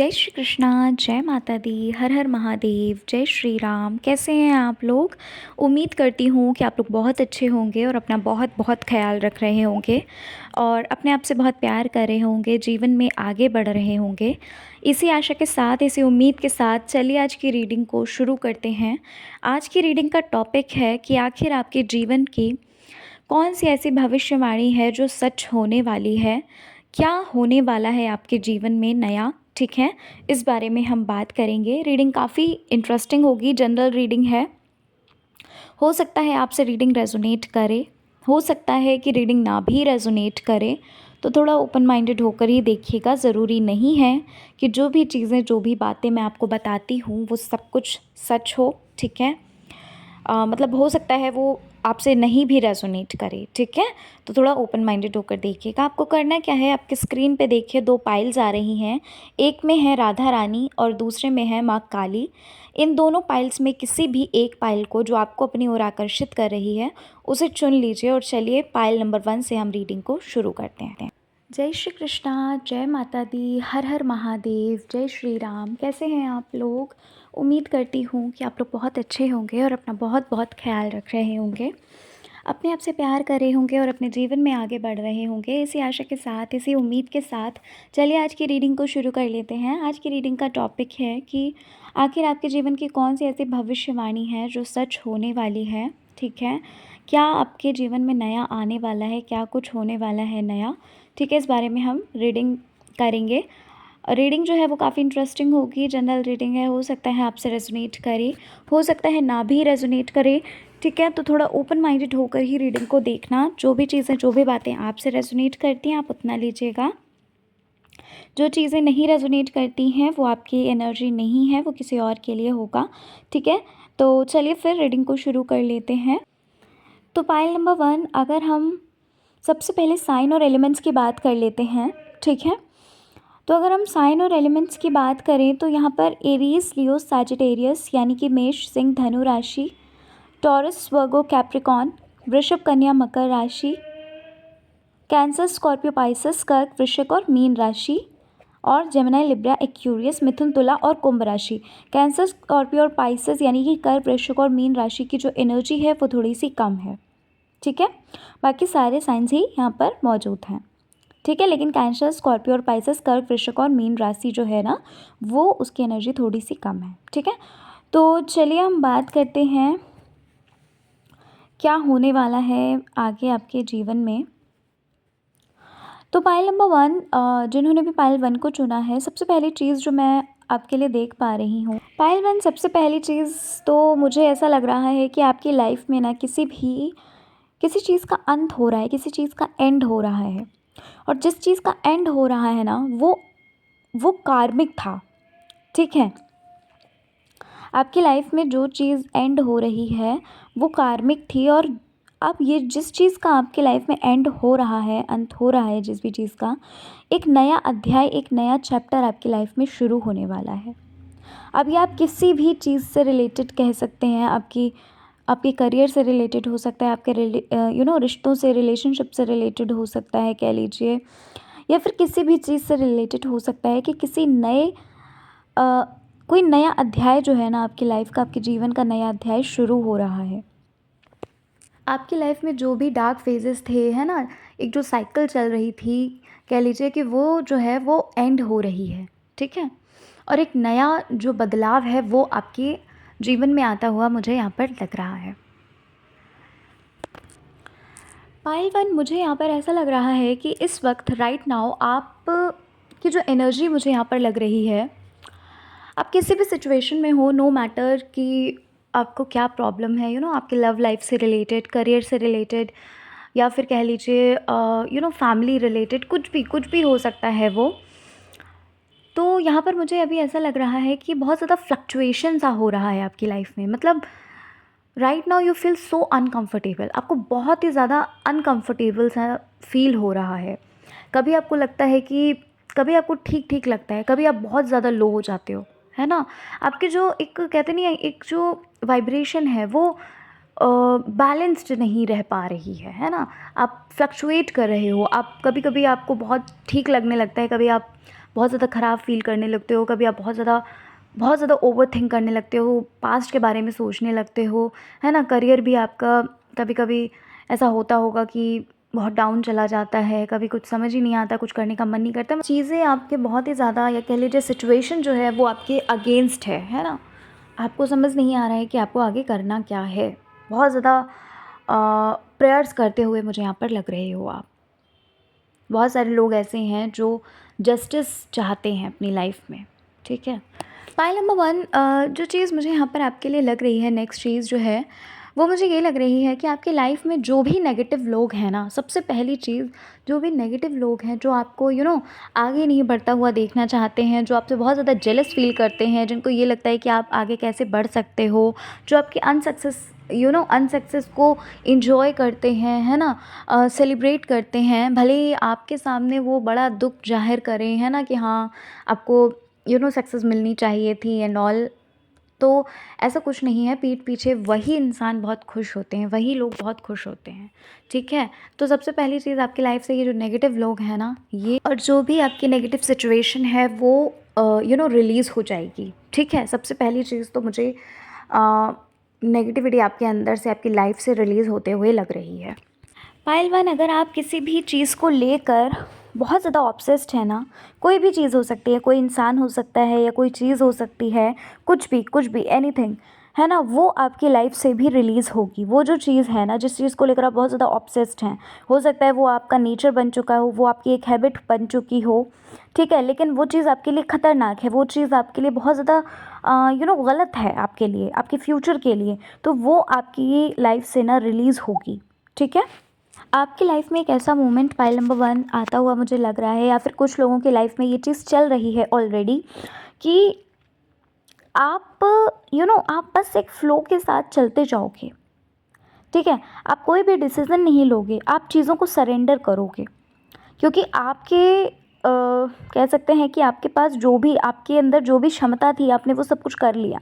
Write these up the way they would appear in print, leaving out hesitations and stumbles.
जय श्री कृष्णा, जय माता दी, हर हर महादेव, जय श्री राम। कैसे हैं आप लोग? उम्मीद करती हूँ कि आप लोग बहुत अच्छे होंगे और अपना बहुत बहुत ख्याल रख रहे होंगे और अपने आप से बहुत प्यार कर रहे होंगे, जीवन में आगे बढ़ रहे होंगे। इसी आशा के साथ, इसी उम्मीद के साथ चलिए आज की रीडिंग को शुरू करते हैं। आज की रीडिंग का टॉपिक है कि आखिर आपके जीवन की कौन सी ऐसी भविष्यवाणी है जो सच होने वाली है। क्या होने वाला है आपके जीवन में नया, ठीक है? इस बारे में हम बात करेंगे। रीडिंग काफ़ी इंटरेस्टिंग होगी, जनरल रीडिंग है। हो सकता है आपसे रीडिंग रेजोनेट करे, हो सकता है कि रीडिंग ना भी रेजोनेट करे, तो थोड़ा ओपन माइंडेड होकर ही देखिएगा। ज़रूरी नहीं है कि जो भी चीज़ें, जो भी बातें मैं आपको बताती हूँ वो सब कुछ सच हो, ठीक है? मतलब हो सकता है वो आपसे नहीं भी रेजोनेट करे, ठीक है? तो थोड़ा ओपन माइंडेड होकर देखिएगा। आपको करना क्या है, आपके स्क्रीन पे देखिए 2 पाइल्स आ रही हैं। एक में है राधा रानी और दूसरे में है माँ काली। इन दोनों पाइल्स में किसी भी एक पाइल को जो आपको अपनी ओर आकर्षित कर रही है उसे चुन लीजिए और चलिए पाइल नंबर 1 से हम रीडिंग को शुरू करते हैं। जय श्री कृष्णा, जय माता दी, हर हर महादेव, जय श्री राम। कैसे हैं आप लोग? उम्मीद करती हूँ कि आप लोग बहुत अच्छे होंगे और अपना बहुत बहुत ख्याल रख रहे होंगे, अपने आप से प्यार कर रहे होंगे और अपने जीवन में आगे बढ़ रहे होंगे। इसी आशा के साथ, इसी उम्मीद के साथ चलिए आज की रीडिंग को शुरू कर लेते हैं। आज की रीडिंग का टॉपिक है कि आखिर आपके जीवन की कौन सी ऐसी भविष्यवाणी है जो सच होने वाली है, ठीक है? क्या आपके जीवन में नया आने वाला है, क्या कुछ होने वाला है नया, ठीक है? इस बारे में हम रीडिंग करेंगे। रीडिंग जो है वो काफ़ी इंटरेस्टिंग होगी, जनरल रीडिंग है। हो सकता है आपसे रेजोनेट करे, हो सकता है ना भी रेजोनेट करे, ठीक है? तो थोड़ा ओपन माइंडेड होकर ही रीडिंग को देखना। जो भी चीज़ें, जो भी बातें आपसे रेजोनेट करती हैं आप उतना लीजिएगा। जो चीज़ें नहीं रेजोनेट करती हैं वो आपकी एनर्जी नहीं है, वो किसी और के लिए होगा, ठीक है? तो चलिए फिर रीडिंग को शुरू कर लेते हैं। तो पाइल नंबर 1, अगर हम सबसे पहले साइन और एलिमेंट्स की बात कर लेते हैं, ठीक है? तो अगर हम साइन और एलिमेंट्स की बात करें तो यहाँ पर एरीज, लियो, सैजिटेरियस यानी कि मेष, सिंह, धनु राशि, टॉरस, वर्गो, कैप्रिकॉन, वृषभ, कन्या, मकर राशि, कैंसर, स्कॉर्पियो, पाइसेस, कर्क, वृश्चिक और मीन राशि, और जेमिनी, लिब्रा, एक्वेरियस, मिथुन, तुला और कुंभ राशि। कैंसर, स्कॉर्पियो और पाइसेस यानी कि कर्क, वृश्चिक और मीन राशि की जो एनर्जी है वो थोड़ी सी कम है, ठीक है? बाकी सारे साइंस ही यहाँ पर मौजूद हैं, ठीक है? लेकिन कैंसर, स्कॉर्पियो और पाइसेस, कर्क, वृश्चिक और मीन राशि जो है ना, वो उसकी एनर्जी थोड़ी सी कम है, ठीक है? तो चलिए हम बात करते हैं क्या होने वाला है आगे आपके जीवन में। तो पाइल नंबर 1, जिन्होंने भी पाइल 1 को चुना है, सबसे पहली चीज़ जो मैं आपके लिए देख पा रही हूँ, पाइल 1, सबसे पहली चीज़ तो मुझे ऐसा लग रहा है कि आपकी लाइफ में ना किसी चीज़ का अंत हो रहा है, किसी चीज़ का एंड हो रहा है। और जिस चीज़ का एंड हो रहा है ना, वो कार्मिक था, ठीक है? आपकी लाइफ में जो चीज़ एंड हो रही है वो कार्मिक थी, और अब ये जिस चीज़ का आपकी लाइफ में एंड हो रहा है, अंत हो रहा है जिस भी चीज़ का, एक नया अध्याय, एक नया चैप्टर आपकी लाइफ में शुरू होने वाला है। अब ये आप किसी भी चीज़ से रिलेटेड कह सकते हैं, आपके करियर से रिलेटेड हो सकता है, आपके रिश्तों से, रिलेशनशिप से रिलेटेड हो सकता है कह लीजिए, या फिर किसी भी चीज़ से रिलेटेड हो सकता है कि किसी नए कोई नया अध्याय जो है ना आपकी लाइफ का, आपके जीवन का नया अध्याय शुरू हो रहा है। आपकी लाइफ में जो भी डार्क फेजेस थे, है ना, एक जो साइकिल चल रही थी, कह लीजिए कि वो जो है वो एंड हो रही है, ठीक है? और एक नया जो बदलाव है वो आपके जीवन में आता हुआ मुझे यहाँ पर लग रहा है। पाइल 1, मुझे यहाँ पर ऐसा लग रहा है कि इस वक्त राइट नाउ आप की जो एनर्जी मुझे यहाँ पर लग रही है, आप किसी भी सिचुएशन में हो, नो मैटर कि आपको क्या प्रॉब्लम है, आपके लव लाइफ से रिलेटेड, करियर से रिलेटेड, या फिर कह लीजिए फैमिली रिलेटेड, कुछ भी हो सकता है वो। तो यहाँ पर मुझे अभी ऐसा लग रहा है कि बहुत ज़्यादा फ्लक्चुएशन सा हो रहा है आपकी लाइफ में। मतलब right now you feel so uncomfortable, आपको बहुत ही ज़्यादा अनकम्फर्टेबल सा फील हो रहा है। कभी आपको लगता है कि, कभी आपको ठीक ठीक लगता है, कभी आप बहुत ज़्यादा लो हो जाते हो, है ना? आपके जो एक कहते नहीं है, एक जो वाइब्रेशन है वो बैलेंस्ड नहीं रह पा रही है ना? आप फ्लक्चुएट कर रहे हो, आप कभी कभी आपको बहुत ठीक लगने लगता है, कभी आप बहुत ज़्यादा ख़राब फ़ील करने लगते हो, कभी आप बहुत ज़्यादा ओवरथिंक करने लगते हो, पास्ट के बारे में सोचने लगते हो, है ना। करियर भी आपका कभी कभी ऐसा होता होगा कि बहुत डाउन चला जाता है, कभी कुछ समझ ही नहीं आता, कुछ करने का मन नहीं करता, चीज़ें आपके बहुत ही ज़्यादा, या कह लीजिए सिचुएशन जो है वो आपके अगेंस्ट है ना। आपको समझ नहीं आ रहा है कि आपको आगे करना क्या है। बहुत ज़्यादा प्रेयर्स करते हुए मुझे यहाँ पर लग रहे हो आप। बहुत सारे लोग ऐसे हैं जो जस्टिस चाहते हैं अपनी लाइफ में, ठीक है। पाइल नंबर 1, जो चीज़ मुझे यहाँ पर आपके लिए लग रही है, नेक्स्ट चीज़ जो है वो मुझे ये लग रही है कि आपकी लाइफ में जो भी नेगेटिव लोग हैं ना, सबसे पहली चीज़, जो भी नेगेटिव लोग हैं जो आपको आगे नहीं बढ़ता हुआ देखना चाहते हैं, जो आपसे बहुत ज़्यादा जेलस फील करते हैं, जिनको ये लगता है कि आप आगे कैसे बढ़ सकते हो, जो आपकी अनसक्सेस को इंजॉय करते हैं, है ना, सेलिब्रेट करते हैं, भले ही आपके सामने वो बड़ा दुख जाहिर करें, है ना, कि हाँ आपको सक्सेस मिलनी चाहिए थी एंड ऑल। तो ऐसा कुछ नहीं है, पीठ पीछे वही इंसान बहुत खुश होते हैं, वही लोग बहुत खुश होते हैं, ठीक है। तो सबसे पहली चीज़ आपकी लाइफ से ये जो नेगेटिव लोग हैं ना, ये और जो भी आपकी नेगेटिव सिचुएशन है वो रिलीज़ हो जाएगी, ठीक है। सबसे पहली चीज़ तो मुझे नेगेटिविटी आपके अंदर से, आपकी लाइफ से रिलीज़ होते हुए लग रही है। पाइल 1, अगर आप किसी भी चीज़ को लेकर बहुत ज़्यादा ऑब्सेस्ड है ना, कोई भी चीज़ हो सकती है, कोई इंसान हो सकता है या कोई चीज़ हो सकती है, कुछ भी एनीथिंग, है ना, वो आपकी लाइफ से भी रिलीज़ होगी। वो जो चीज़ है ना, जिस चीज़ को लेकर आप बहुत ज़्यादा ऑब्सेस्ड हैं, हो सकता है वो आपका नेचर बन चुका हो, वो आपकी एक हैबिट बन चुकी हो, ठीक है, लेकिन वो चीज़ आपके लिए ख़तरनाक है, वो चीज़ आपके लिए बहुत ज़्यादा गलत है, आपके लिए, आपके फ्यूचर के लिए, तो वो आपकी लाइफ से ना रिलीज़ होगी, ठीक है। आपकी लाइफ में एक ऐसा मोमेंट पाइल नंबर 1 आता हुआ मुझे लग रहा है, या फिर कुछ लोगों की लाइफ में ये चीज़ चल रही है ऑलरेडी, कि आप आप बस एक फ़्लो के साथ चलते जाओगे, ठीक है। आप कोई भी डिसीज़न नहीं लोगे, आप चीज़ों को सरेंडर करोगे, क्योंकि कह सकते हैं कि आपके पास जो भी, आपके अंदर जो भी क्षमता थी, आपने वो सब कुछ कर लिया,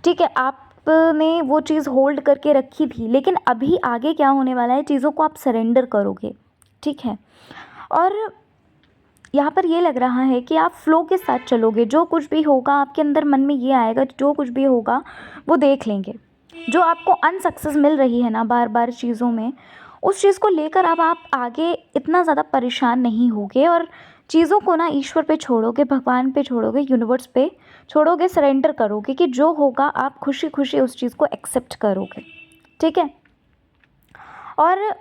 ठीक है। आपने वो चीज़ होल्ड करके रखी थी, लेकिन अभी आगे क्या होने वाला है, चीज़ों को आप सरेंडर करोगे, ठीक है। और यहाँ पर ये लग रहा है कि आप फ़्लो के साथ चलोगे, जो कुछ भी होगा आपके अंदर मन में ये आएगा, जो कुछ भी होगा वो देख लेंगे। जो आपको अनसक्सेस मिल रही है ना बार बार चीज़ों में, उस चीज़ को लेकर अब आप आगे इतना ज़्यादा परेशान नहीं होगे, और चीज़ों को ना ईश्वर पे छोड़ोगे, भगवान पे छोड़ोगे, यूनिवर्स पे छोड़ोगे, सरेंडर करोगे कि जो होगा आप खुशी खुशी उस चीज़ को एक्सेप्ट करोगे, ठीक है। और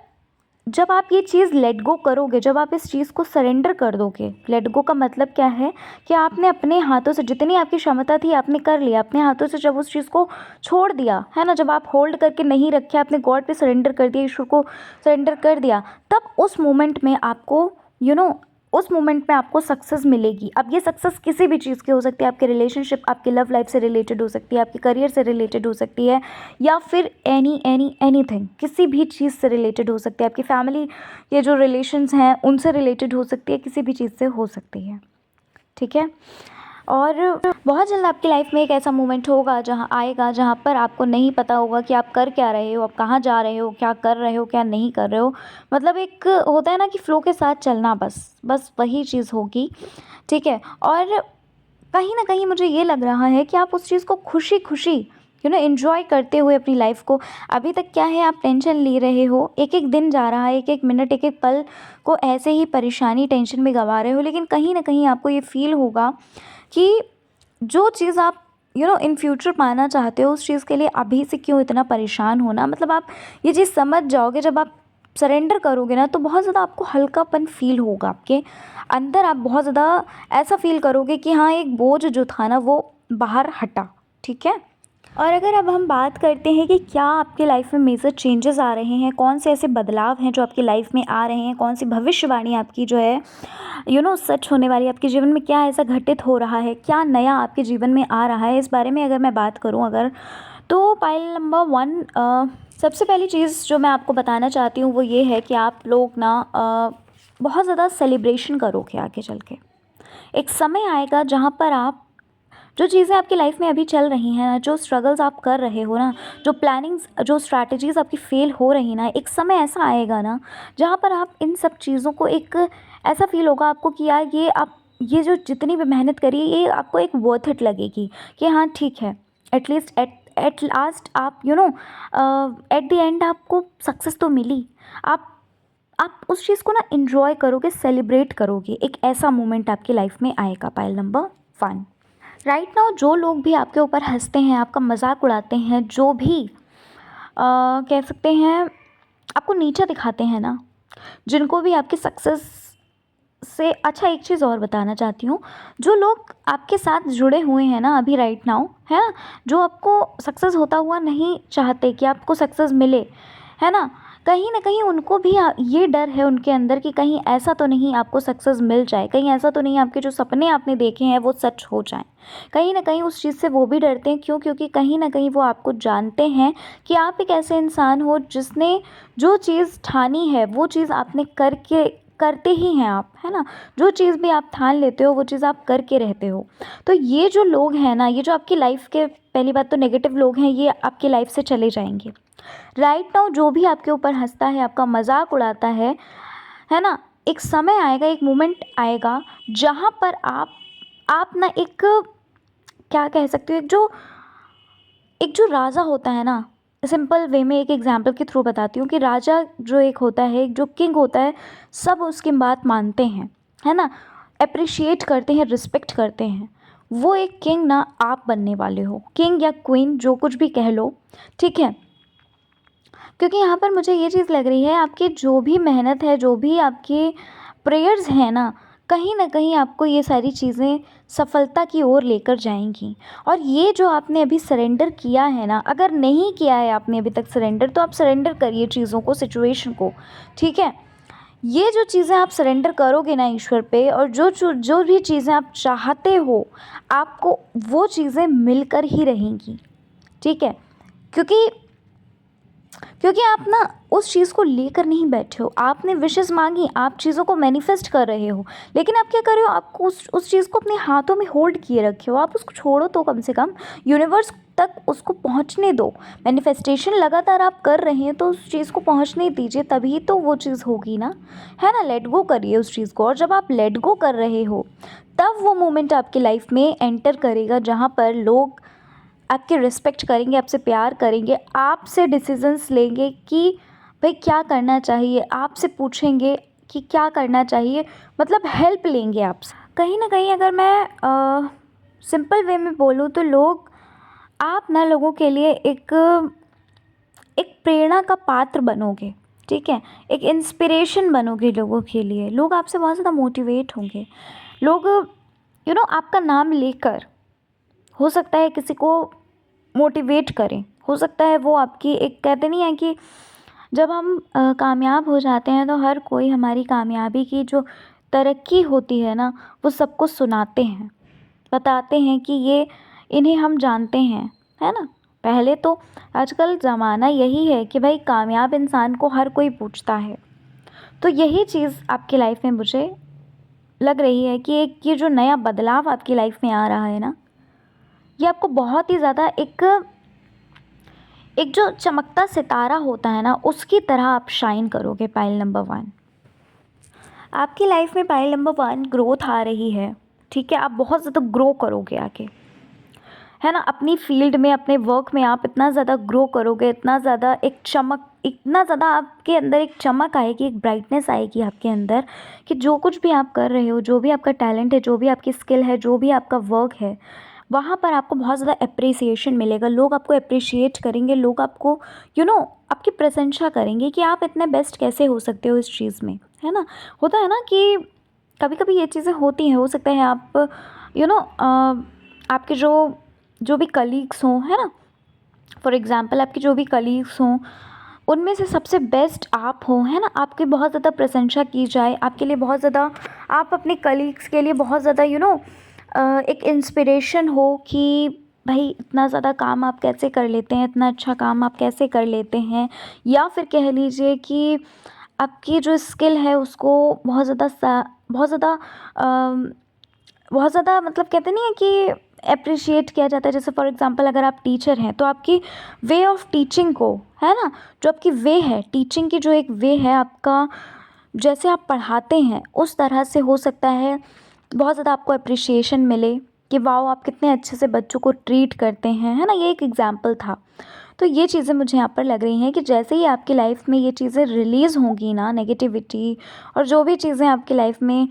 जब आप ये चीज़ लेट गो करोगे, जब आप इस चीज़ को सरेंडर कर दोगे, लेट गो का मतलब क्या है कि आपने अपने हाथों से जितनी आपकी क्षमता थी आपने कर लिया, अपने हाथों से जब उस चीज़ को छोड़ दिया, है ना, जब आप होल्ड करके नहीं रखे, आपने गॉड पे सरेंडर कर दिया, ईश्वर को सरेंडर कर दिया, तब उस मोमेंट में आपको सक्सेस मिलेगी। अब ये सक्सेस किसी भी चीज़ की हो सकती है, आपके रिलेशनशिप, आपकी लव लाइफ से रिलेटेड हो सकती है, आपके करियर से रिलेटेड हो सकती है, या फिर एनीथिंग, किसी भी चीज़ से रिलेटेड हो सकती है, आपकी फैमिली के जो रिलेशंस हैं उनसे रिलेटेड हो सकती है, किसी भी चीज़ से हो सकती है, ठीक है। और बहुत जल्द आपकी लाइफ में एक ऐसा मोमेंट होगा जहाँ पर आपको नहीं पता होगा कि आप कर क्या रहे हो, आप कहाँ जा रहे हो, क्या कर रहे हो, क्या नहीं कर रहे हो। मतलब एक होता है ना कि फ़्लो के साथ चलना, बस वही चीज़ होगी, ठीक है। और कहीं ना कहीं मुझे ये लग रहा है कि आप उस चीज़ को खुशी खुशी एंजॉय करते हुए अपनी लाइफ को, अभी तक क्या है, आप टेंशन ले रहे हो, एक एक दिन जा रहा है, एक एक मिनट, एक एक पल को ऐसे ही परेशानी टेंशन में गंवा रहे हो, लेकिन कहीं ना कहीं आपको ये फील होगा कि जो चीज़ आप इन फ्यूचर पाना चाहते हो, उस चीज़ के लिए अभी से क्यों इतना परेशान होना। मतलब आप ये चीज़ समझ जाओगे, जब आप सरेंडर करोगे ना, तो बहुत ज़्यादा आपको हल्कापन फील होगा आपके अंदर, आप बहुत ज़्यादा ऐसा फील करोगे कि हाँ, एक बोझ जो था ना वो बाहर हटा, ठीक है। और अगर अब हम बात करते हैं कि क्या आपकी लाइफ में मेजर चेंजेस आ रहे हैं, कौन से ऐसे बदलाव हैं जो आपकी लाइफ में आ रहे हैं, कौन सी भविष्यवाणी आपकी जो है सच होने वाली, आपके जीवन में क्या ऐसा घटित हो रहा है, क्या नया आपके जीवन में आ रहा है, इस बारे में अगर मैं बात करूं, तो पाइल नंबर 1, सबसे पहली चीज़ जो मैं आपको बताना चाहती हूँ वो ये है कि आप लोग ना बहुत ज़्यादा सेलिब्रेशन करोगे आगे चल के। एक समय आएगा जहाँ पर आप जो चीज़ें आपकी लाइफ में अभी चल रही हैं ना, जो स्ट्रगल्स आप कर रहे हो ना, जो प्लानिंग्स, जो स्ट्रैटेजीज़ आपकी फ़ेल हो रही ना, एक समय ऐसा आएगा ना जहाँ पर आप इन सब चीज़ों को, एक ऐसा फ़ील होगा आपको कि यार ये आप ये जो जितनी भी मेहनत करी ये आपको एक वर्थ इट लगेगी कि हाँ ठीक है, एटलीस्ट एट लास्ट आप एट द एंड आपको सक्सेस तो मिली। आप उस चीज़ को ना इन्जॉय करोगे, सेलिब्रेट करोगे, एक ऐसा मोमेंट आपकी लाइफ में आएगा। Pile number 1। राइट नाउ जो लोग भी आपके ऊपर हंसते हैं, आपका मजाक उड़ाते हैं, जो भी कह सकते हैं आपको नीचा दिखाते हैं ना, जिनको भी आपकी सक्सेस से, अच्छा एक चीज़ और बताना चाहती हूँ, जो लोग आपके साथ जुड़े हुए हैं ना अभी राइट नाउ, है ना, जो आपको सक्सेस होता हुआ नहीं चाहते कि आपको सक्सेस मिले, है ना कहीं उनको भी ये डर है उनके अंदर कि कहीं ऐसा तो नहीं आपको सक्सेस मिल जाए, कहीं ऐसा तो नहीं आपके जो सपने आपने देखे हैं वो सच हो जाएं। कहीं ना कहीं उस चीज़ से वो भी डरते हैं। क्यों? क्योंकि कहीं ना कहीं वो आपको जानते हैं कि आप एक ऐसे इंसान हो जिसने जो चीज़ ठानी है वो चीज़ आपने करते ही हैं आप, है ना, जो चीज़ भी आप ठान लेते हो वो चीज़ आप करके रहते हो। तो ये जो लोग हैं ना, ये जो आपकी लाइफ के, पहली बात तो नेगेटिव लोग हैं, ये आपकी लाइफ से चले जाएंगे। राइट नाउ जो भी आपके ऊपर हंसता है, आपका मजाक उड़ाता है ना, एक समय आएगा, एक मोमेंट आएगा जहाँ पर आप ना एक, क्या कह सकते हो, एक जो राजा होता है ना, सिंपल वे में एक एग्जांपल के थ्रू बताती हूँ कि राजा जो एक होता है, एक जो किंग होता है, सब उसकी बात मानते हैं, है ना, अप्रिशिएट करते हैं, रिस्पेक्ट करते हैं। वो एक किंग ना आप बनने वाले हो, किंग या क्वीन जो कुछ भी कह लो, ठीक है। क्योंकि यहाँ पर मुझे ये चीज़ लग रही है, आपकी जो भी मेहनत है, जो भी आपके प्रेयर्स हैं ना कहीं आपको ये सारी चीज़ें सफलता की ओर लेकर जाएंगी। और ये जो आपने अभी सरेंडर किया है ना, अगर नहीं किया है आपने अभी तक सरेंडर, तो आप सरेंडर करिए चीज़ों को, सिचुएशन को, ठीक है। ये जो चीज़ें आप सरेंडर करोगे ना ईश्वर पे, और जो भी चीज़ें आप चाहते हो, आपको वो चीज़ें मिलकर ही रहेंगी, ठीक है। क्योंकि क्योंकि आप ना उस चीज़ को लेकर नहीं बैठे हो, आपने विशेस मांगी, आप चीज़ों को मैनिफेस्ट कर रहे हो, लेकिन आप क्या कर रहे हो, आपको उस चीज़ को अपने हाथों में होल्ड किए रखे हो। आप उसको छोड़ो तो कम से कम, यूनिवर्स तक उसको पहुंचने दो। मैनिफेस्टेशन लगातार आप कर रहे हैं तो उस चीज़ को पहुंचने दीजिए, तभी तो वो चीज़ होगी ना, है ना। लेट गो करिए उस चीज़ को, और जब आप लेट गो कर रहे हो तब वो मोमेंट आपकी लाइफ में एंटर करेगा जहाँ पर लोग आपकी रिस्पेक्ट करेंगे, आपसे प्यार करेंगे, आपसे डिसीजंस लेंगे कि भाई क्या करना चाहिए, आपसे पूछेंगे कि क्या करना चाहिए, मतलब हेल्प लेंगे आपसे। कहीं ना कहीं अगर मैं सिंपल वे में बोलूँ तो लोग, आप ना लोगों के लिए एक एक प्रेरणा का पात्र बनोगे, ठीक है, एक इंस्पिरेशन बनोगे लोगों के लिए। लोग आपसे बहुत ज़्यादा मोटिवेट होंगे। लोग आपका नाम लेकर हो सकता है किसी को मोटिवेट करें, हो सकता है वो आपकी, एक कहते नहीं है कि जब हम कामयाब हो जाते हैं तो हर कोई हमारी कामयाबी की जो तरक्की होती है ना, वो सबको सुनाते हैं, बताते हैं कि ये इन्हें हम जानते हैं, है ना। पहले तो, आजकल ज़माना यही है कि भाई कामयाब इंसान को हर कोई पूछता है। तो यही चीज़ आपकी लाइफ में मुझे लग रही है कि एक ये जो नया बदलाव आपकी लाइफ में आ रहा है ना, ये आपको बहुत ही ज़्यादा एक एक जो चमकता सितारा होता है ना, उसकी तरह आप शाइन करोगे। पाइल नंबर 1, आपकी लाइफ में पाइल नंबर 1 ग्रोथ आ रही है, ठीक है। आप बहुत ज़्यादा ग्रो करोगे आगे, है ना, अपनी फील्ड में, अपने वर्क में आप इतना ज़्यादा ग्रो करोगे, इतना ज़्यादा एक चमक, इतना ज़्यादा आपके अंदर एक चमक आएगी, एक ब्राइटनेस आएगी आपके अंदर, कि जो कुछ भी आप कर रहे हो, जो भी आपका टैलेंट है, जो भी आपकी स्किल है, जो भी आपका वर्क है, वहाँ पर आपको बहुत ज़्यादा अप्रिसिएशन मिलेगा। लोग आपको अप्रिशिएट करेंगे, लोग आपको आपकी प्रशंसा करेंगे कि आप इतने बेस्ट कैसे हो सकते हो इस चीज़ में, है ना। होता है ना कि कभी कभी ये चीज़ें होती हैं, हो सकता है आप आपके जो भी कलीग्स हों, है ना, फॉर एग्ज़ाम्पल आपके जो भी कलीग्स हों, उनमें से सबसे बेस्ट आप हो, है ना, आपकी बहुत ज़्यादा प्रशंसा की जाए, आपके लिए बहुत ज़्यादा, आप अपने कलीग्स के लिए बहुत ज़्यादा एक इंस्पिरेशन हो कि भाई इतना ज़्यादा काम आप कैसे कर लेते हैं, इतना अच्छा काम आप कैसे कर लेते हैं। या फिर कह लीजिए कि आपकी जो स्किल है उसको बहुत ज़्यादा मतलब कहते नहीं है कि अप्रिशिएट किया जाता है। जैसे फॉर एग्ज़ाम्पल अगर आप टीचर हैं तो आपकी वे ऑफ टीचिंग को, है ना, जो आपकी वे है टीचिंग की, जो एक वे है आपका, जैसे आप पढ़ाते हैं उस तरह से हो सकता है बहुत ज़्यादा आपको एप्रिसिएशन मिले कि वाओ आप कितने अच्छे से बच्चों को ट्रीट करते हैं, है ना? ये एक एग्ज़ाम्पल था। तो ये चीज़ें मुझे यहाँ पर लग रही हैं कि जैसे ही आपकी लाइफ में ये चीज़ें रिलीज़ होंगी ना, नेगेटिविटी और जो भी चीज़ें आपकी लाइफ में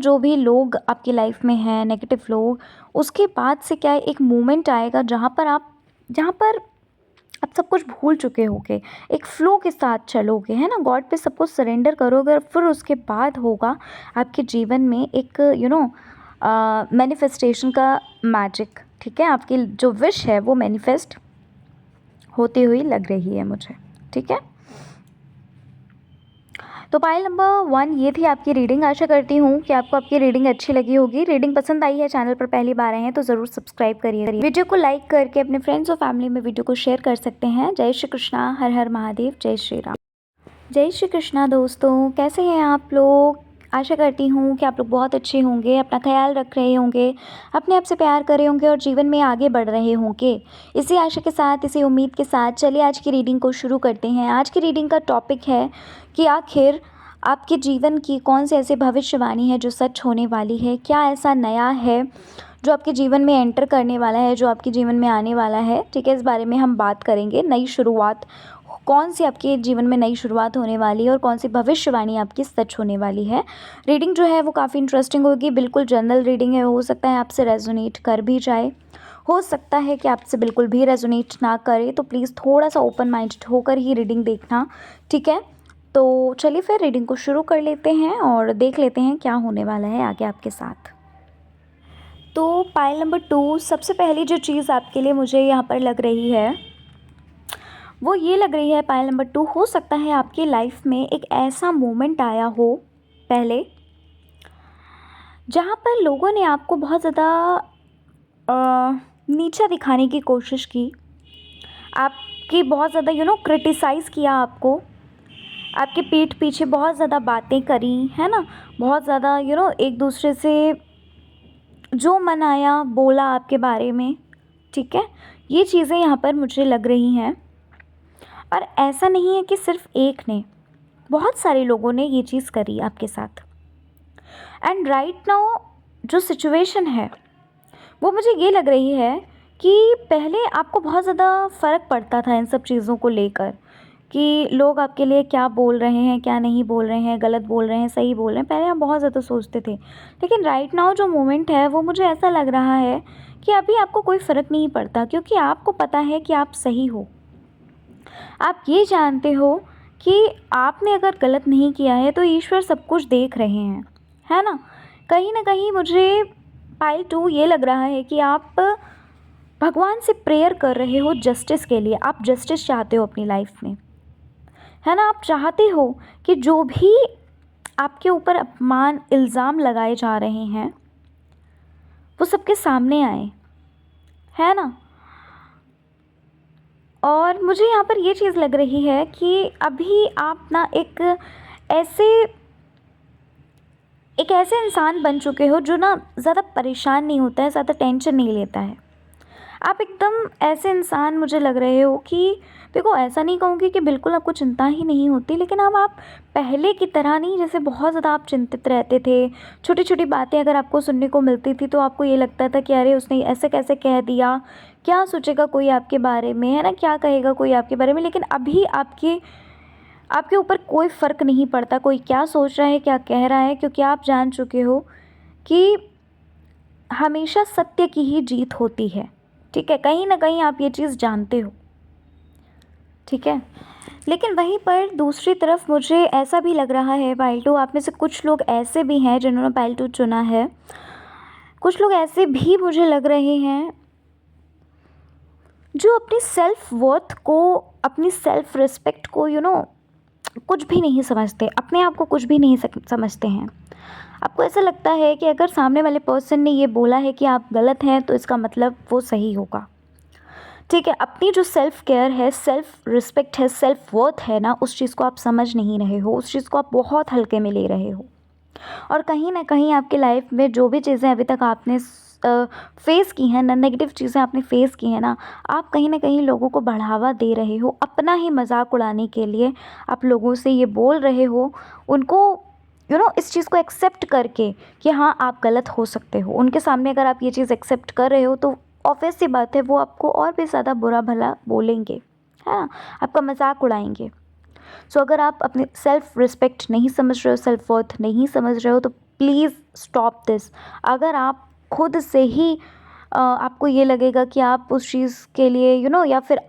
जो भी लोग आपकी लाइफ में हैं नेगेटिव लोग, उसके बाद से क्या है, एक मोमेंट आएगा जहाँ पर आप सब कुछ भूल चुके होगे, एक फ़्लो के साथ चलोगे, है ना? गॉड पे सब कुछ सरेंडर करोगे और फिर उसके बाद होगा आपके जीवन में एक मैनिफेस्टेशन का मैजिक, ठीक है? आपकी जो विश है वो मैनिफेस्ट होती हुई लग रही है मुझे, ठीक है? तो पाइल नंबर 1 ये थी आपकी रीडिंग। आशा करती हूँ कि आपको आपकी रीडिंग अच्छी लगी होगी। रीडिंग पसंद आई है, चैनल पर पहली बार आए हैं तो ज़रूर सब्सक्राइब करिए। वीडियो को लाइक करके अपने फ्रेंड्स और फैमिली में वीडियो को शेयर कर सकते हैं। जय श्री कृष्णा, हर हर महादेव, जय श्री राम। जय श्री कृष्णा दोस्तों, कैसे हैं आप लोग? आशा करती हूँ कि आप लोग बहुत अच्छे होंगे, अपना ख्याल रख रहे होंगे, अपने आप से प्यार कर रहे होंगे और जीवन में आगे बढ़ रहे होंगे। इसी आशा के साथ, इसी उम्मीद के साथ चलिए आज की रीडिंग को शुरू करते हैं। आज की रीडिंग का टॉपिक है कि आखिर आपके जीवन की कौन सी ऐसी भविष्यवाणी है जो सच होने वाली है। क्या ऐसा नया है जो आपके जीवन में एंटर करने वाला है, जो आपके जीवन में आने वाला है, ठीक है? इस बारे में हम बात करेंगे। नई शुरुआत, कौन सी आपके जीवन में नई शुरुआत होने वाली है और कौन सी भविष्यवाणी आपकी सच होने वाली है। रीडिंग जो है वो काफ़ी इंटरेस्टिंग होगी। बिल्कुल जनरल रीडिंग है, हो सकता है आपसे रेजोनेट कर भी जाए, हो सकता है कि आपसे बिल्कुल भी रेजोनेट ना करे, तो प्लीज़ थोड़ा सा ओपन माइंडेड होकर ही रीडिंग देखना, ठीक है? तो चलिए फिर रीडिंग को शुरू कर लेते हैं और देख लेते हैं क्या होने वाला है आगे आपके साथ। तो पाइल नंबर 2, सबसे पहली जो चीज़ आपके लिए मुझे यहाँ पर लग रही है वो ये लग रही है, पाइल नंबर 2, हो सकता है आपकी लाइफ में एक ऐसा मोमेंट आया हो पहले जहाँ पर लोगों ने आपको बहुत ज़्यादा नीचा दिखाने की कोशिश की, आपकी बहुत ज़्यादा क्रिटिसाइज़ किया आपको, आपके पीठ पीछे बहुत ज़्यादा बातें करी, है ना? बहुत ज़्यादा एक दूसरे से जो मन आया बोला आपके बारे में, ठीक है? ये चीज़ें यहाँ पर मुझे लग रही हैं। और ऐसा नहीं है कि सिर्फ एक ने, बहुत सारे लोगों ने ये चीज़ करी आपके साथ। एंड राइट नाउ जो सिचुएशन है वो मुझे ये लग रही है कि पहले आपको बहुत ज़्यादा फ़र्क पड़ता था इन सब चीज़ों को लेकर कि लोग आपके लिए क्या बोल रहे हैं, क्या नहीं बोल रहे हैं, गलत बोल रहे हैं, सही बोल रहे हैं, पहले आप बहुत ज़्यादा सोचते थे। लेकिन राइट नाउ जो मोमेंट है वो मुझे ऐसा लग रहा है कि अभी आपको कोई फ़र्क नहीं पड़ता, क्योंकि आपको पता है कि आप सही हो। आप ये जानते हो कि आपने अगर गलत नहीं किया है तो ईश्वर सब कुछ देख रहे हैं, है ना कहीं मुझे पाइल 2 ये लग रहा है कि आप भगवान से प्रेयर कर रहे हो जस्टिस के लिए। आप जस्टिस चाहते हो अपनी लाइफ में, है ना? आप चाहते हो कि जो भी आपके ऊपर अपमान, इल्ज़ाम लगाए जा रहे हैं वो सबके सामने आए, है ना? और मुझे यहाँ पर ये चीज़ लग रही है कि अभी आप ना ऐसे एक ऐसे इंसान बन चुके हो जो ना ज़्यादा परेशान नहीं होता है, ज़्यादा टेंशन नहीं लेता है। आप एकदम ऐसे इंसान मुझे लग रहे हो कि देखो, ऐसा नहीं कहूँगी कि बिल्कुल आपको चिंता ही नहीं होती, लेकिन अब आप पहले की तरह नहीं, जैसे बहुत ज़्यादा आप चिंतित रहते थे। छोटी छोटी बातें अगर आपको सुनने को मिलती थी तो आपको ये लगता था कि अरे उसने ऐसे कैसे कह दिया, क्या सोचेगा कोई आपके बारे में, है ना? क्या कहेगा कोई आपके बारे में। लेकिन अभी आपके ऊपर कोई फ़र्क नहीं पड़ता कोई क्या सोच रहा है, क्या कह रहा है, क्योंकि आप जान चुके हो कि हमेशा सत्य की ही जीत होती है, ठीक है? कहीं ना कहीं आप ये चीज़ जानते हो, ठीक है? लेकिन वहीं पर दूसरी तरफ मुझे ऐसा भी लग रहा है, पाइल 2, आप में से कुछ लोग ऐसे भी हैं जिन्होंने पाइल 2 चुना है। कुछ लोग ऐसे भी मुझे लग रहे हैं जो अपनी सेल्फ वर्थ को, अपनी सेल्फ रिस्पेक्ट को कुछ भी नहीं समझते, अपने आप को कुछ भी नहीं समझते हैं। आपको ऐसा लगता है कि अगर सामने वाले पर्सन ने ये बोला है कि आप गलत हैं तो इसका मतलब वो सही होगा, ठीक है? अपनी जो सेल्फ केयर है, सेल्फ रिस्पेक्ट है, सेल्फ वर्थ है ना, उस चीज़ को आप समझ नहीं रहे हो, उस चीज़ को आप बहुत हल्के में ले रहे हो। और कहीं ना कहीं आपकी लाइफ में जो भी चीज़ें अभी तक आपने फेस की हैं ना, नेगेटिव चीज़ें आपने फेस की हैं ना, आप कहीं ना कहीं लोगों को बढ़ावा दे रहे हो, अपना ही मजाक उड़ाने के लिए आप लोगों से ये बोल रहे हो, उनको इस चीज़ को एक्सेप्ट करके कि हाँ आप गलत हो सकते हो, उनके सामने अगर आप ये चीज़ एक्सेप्ट कर रहे हो तो ऑब्वियस सी बात है वो आपको और भी ज़्यादा बुरा भला बोलेंगे, है ना, आपका मजाक उड़ाएंगे। सो अगर आप अपने सेल्फ रिस्पेक्ट नहीं समझ रहे हो, सेल्फ वर्थ नहीं समझ रहे हो, तो प्लीज़ स्टॉप दिस। अगर आप खुद से ही आपको ये लगेगा कि आप उस चीज़ के लिए या फिर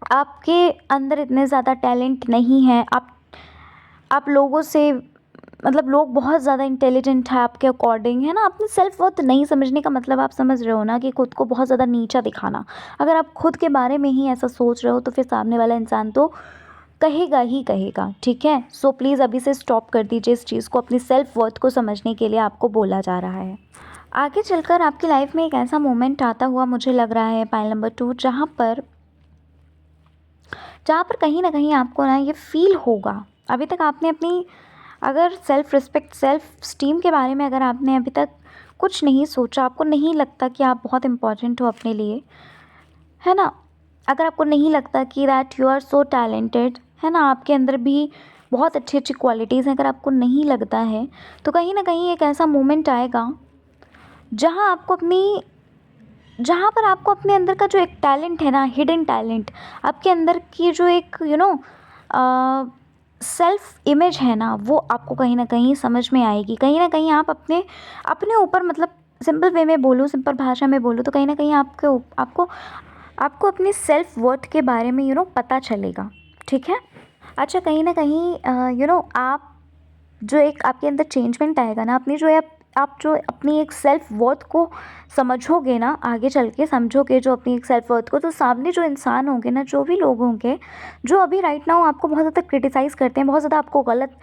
आपके अंदर इतने ज़्यादा टैलेंट नहीं है, आप लोगों से मतलब लोग बहुत ज़्यादा इंटेलिजेंट है आपके अकॉर्डिंग, है ना, अपने सेल्फ वर्थ नहीं समझने का मतलब आप समझ रहे हो ना कि खुद को बहुत ज़्यादा नीचा दिखाना। अगर आप खुद के बारे में ही ऐसा सोच रहे हो तो फिर सामने वाला इंसान तो कहेगा ही कहेगा, ठीक है। सो प्लीज़ अभी से स्टॉप कर दीजिए इस चीज़ को, अपनी सेल्फ वर्थ को समझने के लिए आपको बोला जा रहा है। आगे चलकर आपकी लाइफ में एक ऐसा मोमेंट आता हुआ मुझे लग रहा है पाइल नंबर 2, जहाँ पर कहीं ना कहीं आपको ना ये फील होगा, अभी तक आपने अपनी अगर सेल्फ रिस्पेक्ट, सेल्फ स्टीम के बारे में अगर आपने अभी तक कुछ नहीं सोचा, आपको नहीं लगता कि आप बहुत इम्पोर्टेंट हो अपने लिए, है ना, अगर आपको नहीं लगता कि that you are so talented, है ना, आपके अंदर भी बहुत अच्छी अच्छी क्वालिटीज़ हैं, अगर आपको नहीं लगता है तो कहीं ना कहीं एक ऐसा मोमेंट आएगा जहाँ आपको अपनी जहाँ पर आपको अपने अंदर का जो एक टैलेंट है ना, हिडन टैलेंट, आपके अंदर की जो एक सेल्फ इमेज है ना, वो आपको कहीं ना कहीं समझ में आएगी। कहीं ना कहीं आप अपने अपने ऊपर, मतलब सिंपल वे में बोलूँ, सिंपल भाषा में बोलूँ तो कहीं ना कहीं आपको आपको अपनी सेल्फ वर्थ के बारे में पता चलेगा, ठीक है। अच्छा, कहीं ना कहीं आप जो एक आपके अंदर चेंजमेंट आएगा ना, अपनी जो आप जो अपनी एक सेल्फ वर्थ को समझोगे ना, आगे चल के समझोगे जो अपनी एक सेल्फ वर्थ को, तो सामने जो इंसान होंगे ना, जो भी लोग होंगे जो अभी राइट नाउ आपको बहुत ज़्यादा क्रिटिसाइज़ करते हैं, बहुत ज़्यादा आपको गलत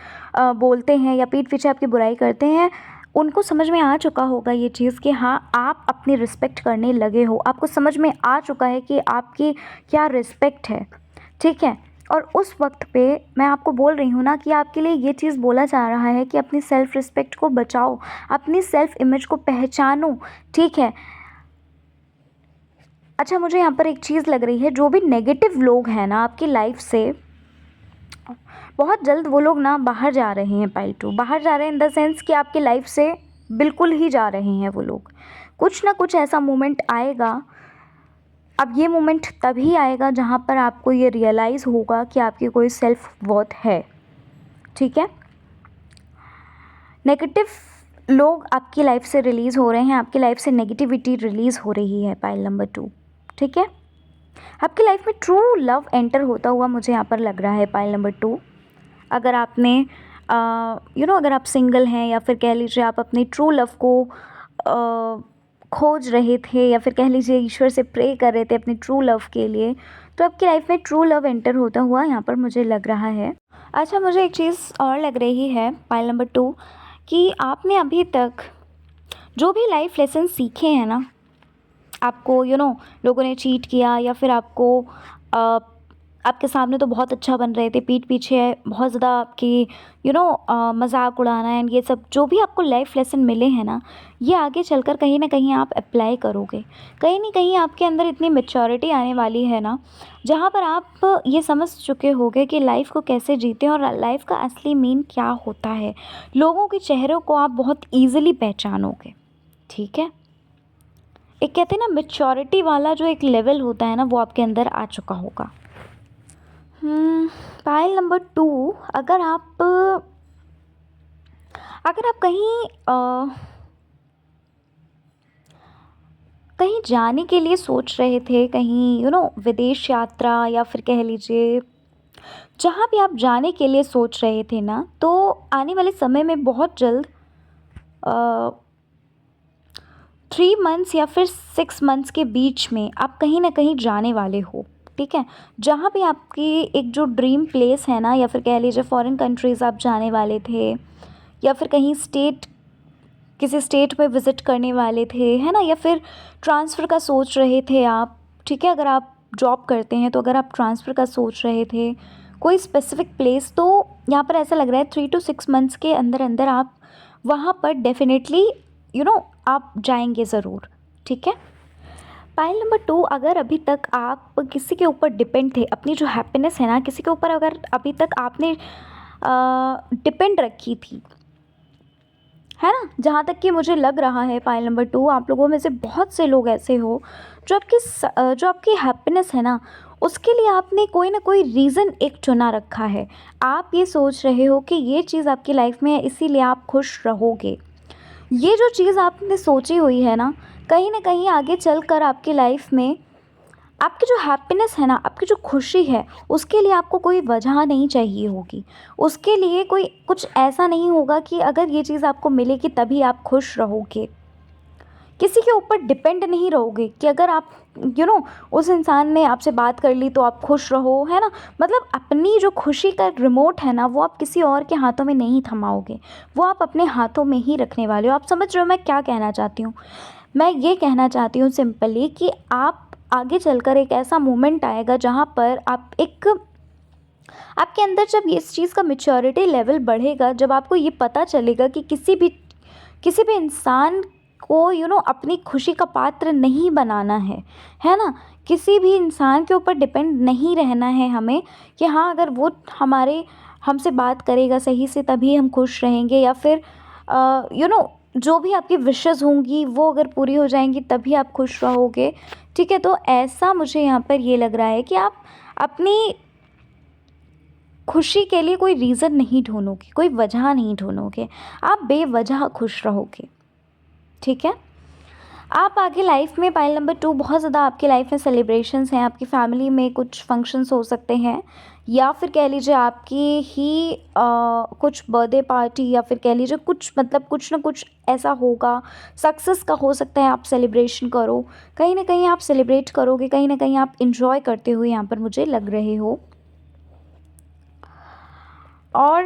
बोलते हैं या पीठ पीछे आपकी बुराई करते हैं, उनको समझ में आ चुका होगा ये चीज़ कि हाँ आप अपनी रिस्पेक्ट करने लगे हो, आपको समझ में आ चुका है कि आपकी क्या रिस्पेक्ट है, ठीक है। और उस वक्त पे मैं आपको बोल रही हूँ ना कि आपके लिए ये चीज़ बोला जा रहा है कि अपनी सेल्फ रिस्पेक्ट को बचाओ, अपनी सेल्फ इमेज को पहचानो, ठीक है। अच्छा, मुझे यहाँ पर एक चीज़ लग रही है, जो भी नेगेटिव लोग हैं ना आपकी लाइफ से, बहुत जल्द वो लोग ना बाहर जा रहे हैं पाइल 2, बाहर जा रहे हैं इन द सेंस कि आपकी लाइफ से बिल्कुल ही जा रहे हैं वो लोग। कुछ ना कुछ ऐसा मोमेंट आएगा, अब ये मोमेंट तभी आएगा जहाँ पर आपको ये रियलाइज़ होगा कि आपकी कोई सेल्फ वर्थ है, ठीक है। नेगेटिव लोग आपकी लाइफ से रिलीज़ हो रहे हैं, आपकी लाइफ से नेगेटिविटी रिलीज़ हो रही है पाइल नंबर 2, ठीक है। आपकी लाइफ में ट्रू लव एंटर होता हुआ मुझे यहाँ पर लग रहा है पाइल नंबर 2। अगर आपने अगर आप सिंगल हैं या फिर कह लीजिए आप अपनी ट्रू लव को खोज रहे थे या फिर कह लीजिए ईश्वर से प्रे कर रहे थे अपनी ट्रू लव के लिए, तो आपकी लाइफ में ट्रू लव एंटर होता हुआ यहाँ पर मुझे लग रहा है। अच्छा, मुझे एक चीज़ और लग रही है पाइल नंबर 2 कि आपने अभी तक जो भी लाइफ लेसन सीखे हैं ना, आपको लोगों ने चीट किया या फिर आपको अ, आपके सामने तो बहुत अच्छा बन रहे थे, पीठ पीछे बहुत ज़्यादा आपकी मजाक उड़ाना एंड ये सब जो भी आपको लाइफ लेसन मिले हैं ना, ये आगे चलकर कहीं ना कहीं आप अप्लाई करोगे। कहीं ना कहीं आपके अंदर इतनी मेच्योरिटी आने वाली है ना, जहाँ पर आप ये समझ चुके होगे कि लाइफ को कैसे जीते और लाइफ का असली मीन क्या होता है। लोगों के चेहरों को आप बहुत ईजिली पहचानोगे, ठीक है। एक कहते हैं ना मेच्योरिटी वाला जो एक लेवल होता है ना, वो आपके अंदर आ चुका होगा। पाइल नंबर 2, अगर आप कहीं जाने के लिए सोच रहे थे, कहीं विदेश यात्रा या फिर कह लीजिए जहाँ भी आप जाने के लिए सोच रहे थे ना, तो आने वाले समय में बहुत जल्द 3 मंथ्स या फिर 6 मंथ्स के बीच में आप कहीं ना कहीं जाने वाले हो, ठीक है। जहाँ भी आपकी एक जो ड्रीम प्लेस है ना, या फिर कह लीजिए फॉरेन कंट्रीज़ आप जाने वाले थे या फिर कहीं किसी स्टेट में विज़िट करने वाले थे, है ना, या फिर ट्रांसफ़र का सोच रहे थे आप, ठीक है। अगर आप जॉब करते हैं तो अगर आप ट्रांसफ़र का सोच रहे थे कोई स्पेसिफ़िक प्लेस, तो यहाँ पर ऐसा लग रहा है 3 to 6 मंथ्स के अंदर अंदर आप वहाँ पर डेफिनेटली आप जाएंगे ज़रूर, ठीक है। पाइल नंबर 2, अगर अभी तक आप किसी के ऊपर डिपेंड थे, अपनी जो हैप्पीनेस है ना, किसी के ऊपर अगर अभी तक आपने डिपेंड रखी थी, है ना। जहाँ तक कि मुझे लग रहा है पाइल नंबर 2, आप लोगों में से बहुत से लोग ऐसे हो जो आपकी हैप्पीनेस है ना, उसके लिए आपने कोई ना कोई रीज़न एक चुना रखा है। आप ये सोच रहे हो कि ये चीज़ आपकी लाइफ में है, इसीलिए आप खुश रहोगे। ये जो चीज़ आपने सोची हुई है ना कहीं आगे चल कर आपकी लाइफ में आपकी जो हैप्पीनेस है ना, आपकी जो खुशी है, उसके लिए आपको कोई वजह नहीं चाहिए होगी। उसके लिए कोई कुछ ऐसा नहीं होगा कि अगर ये चीज़ आपको मिलेगी तभी आप खुश रहोगे। किसी के ऊपर डिपेंड नहीं रहोगे कि अगर आप उस इंसान ने आपसे बात कर ली तो आप खुश रहो, है ना। मतलब अपनी जो खुशी का रिमोट है ना, वो आप किसी और के हाथों में नहीं थमाओगे, वो आप अपने हाथों में ही रखने वाले हो। आप समझ रहे हो मैं क्या कहना चाहती हूँ? मैं ये कहना चाहती हूँ सिंपली कि आप आगे चलकर एक ऐसा मोमेंट आएगा जहाँ पर आपके अंदर जब ये इस चीज़ का मैच्योरिटी लेवल बढ़ेगा, जब आपको ये पता चलेगा कि किसी भी इंसान को अपनी खुशी का पात्र नहीं बनाना है ना। किसी भी इंसान के ऊपर डिपेंड नहीं रहना है हमें कि हाँ, अगर वो हमसे बात करेगा सही से तभी हम खुश रहेंगे, या फिर जो भी आपकी विशेज़ होंगी वो अगर पूरी हो जाएंगी तभी आप खुश रहोगे। ठीक है, तो ऐसा मुझे यहाँ पर ये लग रहा है कि आप अपनी खुशी के लिए कोई रीज़न नहीं ढूंढोगे, कोई वजह नहीं ढूंढोगे, आप बेवजह खुश रहोगे। ठीक है, आप आगे लाइफ में पाइल नंबर 2 बहुत ज़्यादा आपकी लाइफ में सेलिब्रेशंस हैं, आपकी फैमिली में कुछ फंक्शंस हो सकते हैं, या फिर कह लीजिए आपकी ही कुछ बर्थडे पार्टी, या फिर कह लीजिए कुछ मतलब कुछ ना कुछ ऐसा होगा, सक्सेस का हो सकता है, आप सेलिब्रेशन करो। कहीं ना कहीं आप सेलिब्रेट करोगे, कहीं ना कहीं आप इंजॉय करते हुए यहाँ पर मुझे लग रहे हो। और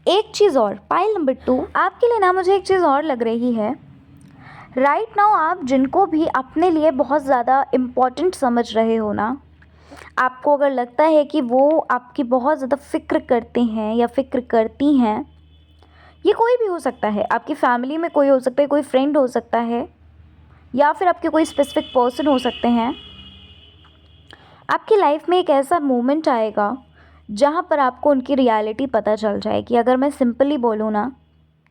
एक चीज़ और, पाइल नंबर 2 आपके लिए ना मुझे एक चीज़ और लग रही है। राइट नाउ आप जिनको भी अपने लिए बहुत ज़्यादा इम्पॉर्टेंट समझ रहे हो ना, आपको अगर लगता है कि वो आपकी बहुत ज़्यादा फ़िक्र करते हैं या फ़िक्र करती हैं, ये कोई भी हो सकता है, आपकी फैमिली में कोई हो सकता है, कोई फ्रेंड हो सकता है, या फिर आपके कोई स्पेसिफिक पर्सन हो सकते हैं। आपकी लाइफ में एक ऐसा मोमेंट आएगा जहाँ पर आपको उनकी रियलिटी पता चल जाएगी। अगर मैं सिंपली बोलूँ ना,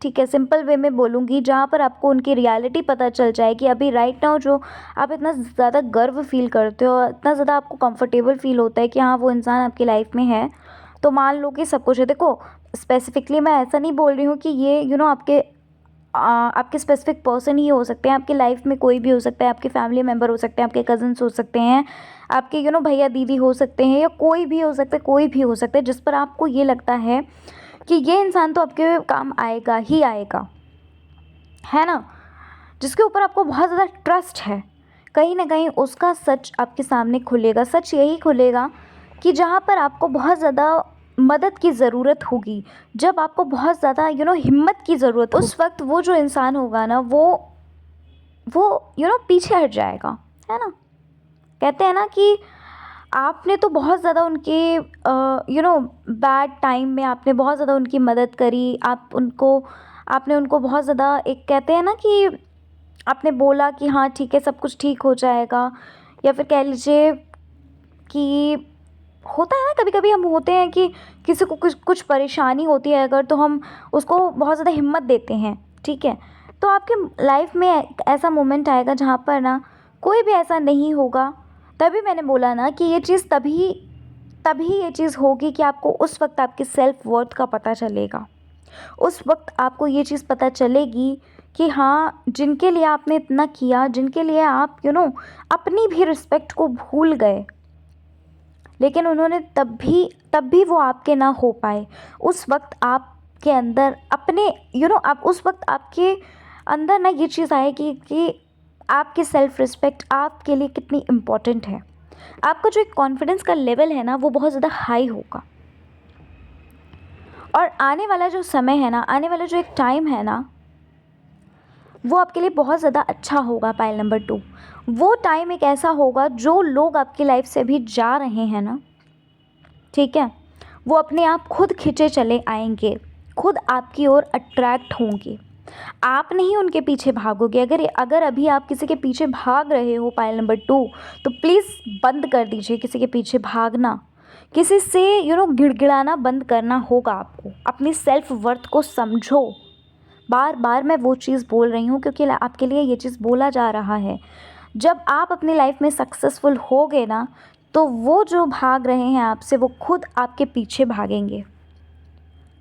ठीक है, सिंपल वे में बोलूँगी, जहाँ पर आपको उनकी रियलिटी पता चल जाएगी। अभी राइट नाउ जो आप इतना ज़्यादा गर्व फील करते हो, इतना ज़्यादा आपको कंफर्टेबल फील होता है कि हाँ, वो इंसान आपकी लाइफ में है, तो मान लो कि सब कुछ है। देखो, स्पेसिफिकली मैं ऐसा नहीं बोल रही हूँ कि ये आपके स्पेसिफिक पर्सन ही हो सकते हैं, आपकी लाइफ में कोई भी हो सकता है, आपके फैमिली मेम्बर हो सकते हैं, आपके कज़न्स हो सकते हैं, आपके भैया दीदी हो सकते हैं, या कोई भी हो सकता है, कोई भी हो सकता है जिस पर आपको ये लगता है कि ये इंसान तो आपके काम आएगा ही आएगा, है ना, जिसके ऊपर आपको बहुत ज़्यादा ट्रस्ट है। कहीं ना कहीं उसका सच आपके सामने खुलेगा। सच यही खुलेगा कि जहाँ पर आपको बहुत ज़्यादा मदद की ज़रूरत होगी, जब आपको बहुत ज़्यादा हिम्मत की ज़रूरत, उस वक्त वो जो इंसान होगा ना, वो पीछे हट जाएगा, है ना। कहते हैं ना कि आपने तो बहुत ज़्यादा उनके बैड टाइम में आपने बहुत ज़्यादा उनकी मदद करी, आपने उनको बहुत ज़्यादा, एक कहते हैं ना कि आपने बोला कि हाँ ठीक है, सब कुछ ठीक हो जाएगा, या फिर कह लीजिए कि होता है ना, कभी कभी हम होते हैं कि किसी को कुछ कुछ परेशानी होती है अगर, तो हम उसको बहुत ज़्यादा हिम्मत देते हैं। ठीक है, तो आपके लाइफ में एक ऐसा मोमेंट आएगा जहाँ पर ना कोई भी ऐसा नहीं होगा। तभी मैंने बोला ना कि ये चीज़ तभी तभी ये चीज़ होगी कि आपको उस वक्त आपके सेल्फ वर्थ का पता चलेगा। उस वक्त आपको ये चीज़ पता चलेगी कि हाँ, जिनके लिए आपने इतना किया, जिनके लिए आप अपनी भी रिस्पेक्ट को भूल गए, लेकिन उन्होंने तब भी वो आपके ना हो पाए। उस वक्त आपके अंदर अपने आप उस वक्त आपके अंदर ना ये चीज़ आएगी कि आपकी सेल्फ रिस्पेक्ट आपके लिए कितनी इम्पोर्टेंट है। आपका जो एक कॉन्फिडेंस का लेवल है ना, वो बहुत ज़्यादा हाई होगा। और आने वाला जो समय है ना, आने वाला जो एक टाइम है ना, वो आपके लिए बहुत ज़्यादा अच्छा होगा। पाइल नंबर 2, वो टाइम एक ऐसा होगा, जो लोग आपकी लाइफ से भी जा रहे हैं ना, ठीक है, वो अपने आप खुद खिंचे चले आएंगे, खुद आपकी ओर अट्रैक्ट होंगे। आप नहीं उनके पीछे भागोगे। अगर अभी आप किसी के पीछे भाग रहे हो पाइल नंबर 2, तो प्लीज़ बंद कर दीजिए किसी के पीछे भागना। किसी से गिड़गिड़ाना बंद करना होगा आपको। अपनी सेल्फ वर्थ को समझो। बार बार मैं वो चीज़ बोल रही हूँ क्योंकि आपके लिए ये चीज़ बोला जा रहा है। जब आप अपनी लाइफ में सक्सेसफुल होगे ना, तो वो जो भाग रहे हैं आपसे, वो खुद आपके पीछे भागेंगे।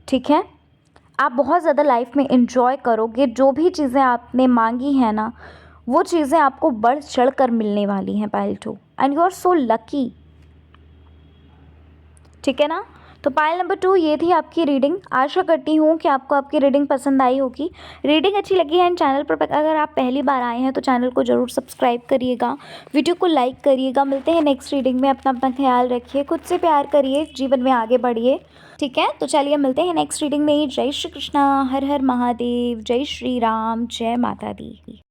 ठीक है? आप बहुत ज़्यादा लाइफ में एंजॉय करोगे। जो भी चीज़ें आपने मांगी हैं ना, वो चीज़ें आपको बढ़ चढ़ कर मिलने वाली हैं Payal 2, and you are so lucky. ठीक है ना? तो पायल नंबर 2, ये थी आपकी रीडिंग। आशा करती हूँ कि आपको आपकी रीडिंग पसंद आई होगी। रीडिंग अच्छी लगी है एंड चैनल पर अगर आप पहली बार आए हैं तो चैनल को ज़रूर सब्सक्राइब करिएगा, वीडियो को लाइक करिएगा। मिलते हैं नेक्स्ट रीडिंग में। अपना अपना ख्याल रखिए, खुद से प्यार करिए, जीवन में आगे बढ़िए। ठीक है? तो चलिए मिलते हैं नेक्स्ट रीडिंग में। जय श्री कृष्णा, हर हर महादेव, जय श्री राम, जय माता दी।